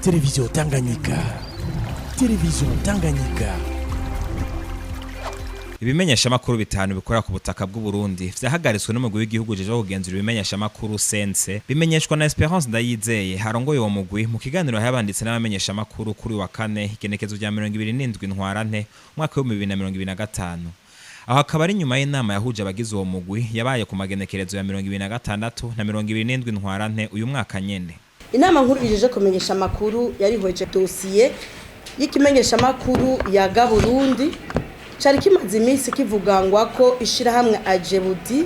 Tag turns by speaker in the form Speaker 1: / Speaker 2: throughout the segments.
Speaker 1: Televiziyo Tanganyika. Televiziyo Tanganyika.
Speaker 2: Ibimenyeshamakuru bitanu bikora ku butaka bw'u Burundi vyahagaritswe n'umugwi w'igihugu jeje kugenzura ibimenyeshamakuru sense bimenyeshwa na Esperance Ndayizeye harongoye uwo mugwi mu kiganiro yabanditse n'abamenyeshamakuru kuri wa kane igenekezo rya 27 ntwarante umwaka wa 2025. Aho akaba ari nyuma y'inama yahuje abagize uwo mugwi yabaye ku magenekerezo ya 2026 na 27 ntwarante uyu mwaka nyene.
Speaker 3: Inama nkuru ijeje kumenyesha makuru yarihweje dosiye y'ikimenyeshamakuru ya Burundi cari kimaze iminsi kivugangwa ko ishirahamwe Ajebudi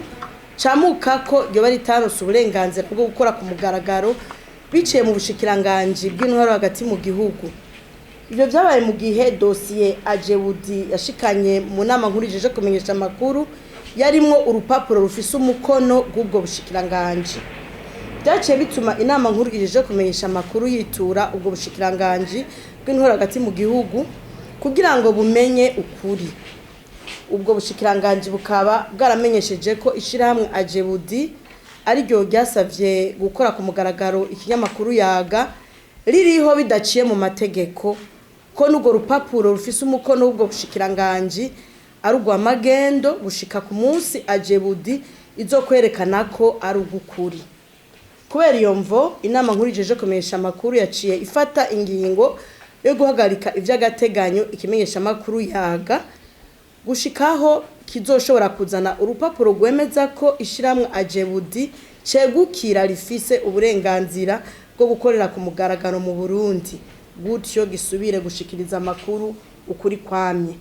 Speaker 3: camuka ko ryo bari taronse uburenganzira bwo gukora ku mugaragaro biciye mu bushikiranganje bw'intwaro hagati mu gihugu. Ivyo vyabaye mu gihe dosiye Ajebudi yashikanye mu nama nkuru ijeje kumenyesha amakuru yarimwo urupapuro rufise umukono gubwo bushikiranganje. Byaciye bituma inama nkuru ijeje kumenyesha amakuru yitura ubwo bushikiranganje bw'intwaro hagati mu gihugu kugira ngo bumenye ukuri. Ubwo bushikiranganje bukaba bwaramenyesheje ko ishirahamwe Ajebudi ari ryo ryasavye gukora ku mugaragaro ikinyamakuru yaga ririho bidaciye mu mategeko ko n'ubwo rupapuro rufise umukono w'ubwo bushikiranganje ari ugwa magendo gushika ku munsi Ajebudi izokwerekana ko ari ugukuri. Kubera iyo mvo inama nkuru ijeje kumenyesha amakuru yaciye ifata ingingo yo guhagarika ivy'agateganyo ikimenyesha amakuru yaga gushikaho kizoshobora kuzana urupapuro rwemeza ko ishiramwe Ajebudi cegukira rifise uburenganzira bwo gukorera ku mugaragaro mu Burundi gutyo gisubire gushikiriza amakuru ukuri kwamye.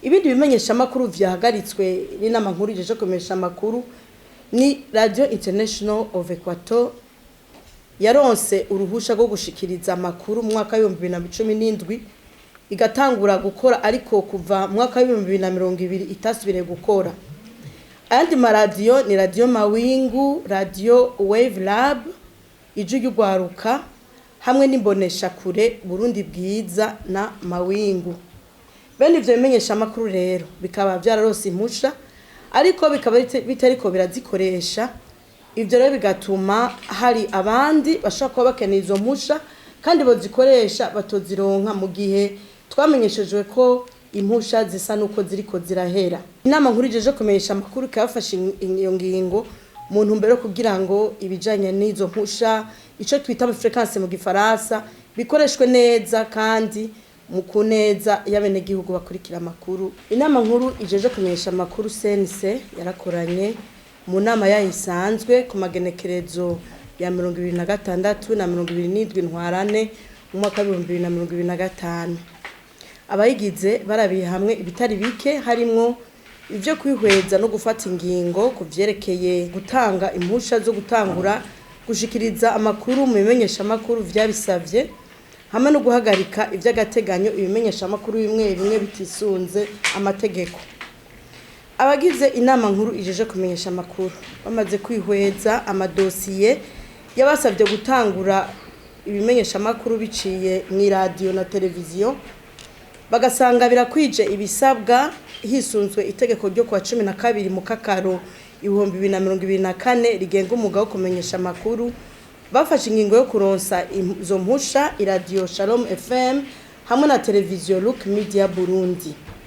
Speaker 3: Ibindi bimenyesha amakuru vyahagaritswe n'inama nkuru ijeje kumenyesha amakuru ni Radio International of Equator yaronse uruhusha rwo gushikiriza amakuru mu mwaka wa 2017 igatangura gukora ariko kuva mu mwaka wa 2020 itasubire gukora. Andi maradiyo ni Radio Mawingu, Radio Wave Lab, Ijwi ry'Ugwaruka hamwe n'imbonesha kure Burundi Bwiza na Mawingu. Bene ivyo bimenyesha amakuru rero bikaba vyararose impusha ariko bikaba bitariko birazikoresha. Ivyo rero bigatuma hari abandi bashaka kuba bakeneye izo mpusha kandi bozikoresha batozironka mu gihe twamenyeshejwe ko impusha zisa nuko ziriko zirahera. Inama nkuru ijeje kumenyesha amakuru kafashe iyo ngingo mu ntumbero kugira ngo ibijanye n'izo mpusha ico twita mu frequence mu gifaransa bikoreshwe neza kandi mu kuneza y'abene gihugu bakurikira amakuru. Inama nkuru ijeje kumenyesha amakuru CNC yarakoranye mu nama yayisanzwe ku magenekerezo ya 2026 na 2027 ntwarane mu mwaka wa 2025. Abayigize barabiye hamwe ibitari bike harimwo ivyo kwihweza no gufata ingingo kuvyerekeye gutanga impusha zo gutangura gushikiriza amakuru mu bimenyesha amakuru vyabisavye hamwe no guhagarika ivy'agateganyo ibimenyesha amakuru bimwe bitisunze amategeko. Abagize inama nkuru ijeje kumenyesha amakuru bamaze kwihweza amadosiye yabasavye gutangura ibimenyesha amakuru biciye mu radio na televiziyo bagasanga birakwije ibisabwa hisunzwe itegeko ryo kwa 12 mu kakaro 2024 rigenga umugabo wo kumenyesha amakuru. Bafashe ingingo yo kuronsa izo mpusha iradio Shalom FM hamwe na televiziyo Look Media Burundi.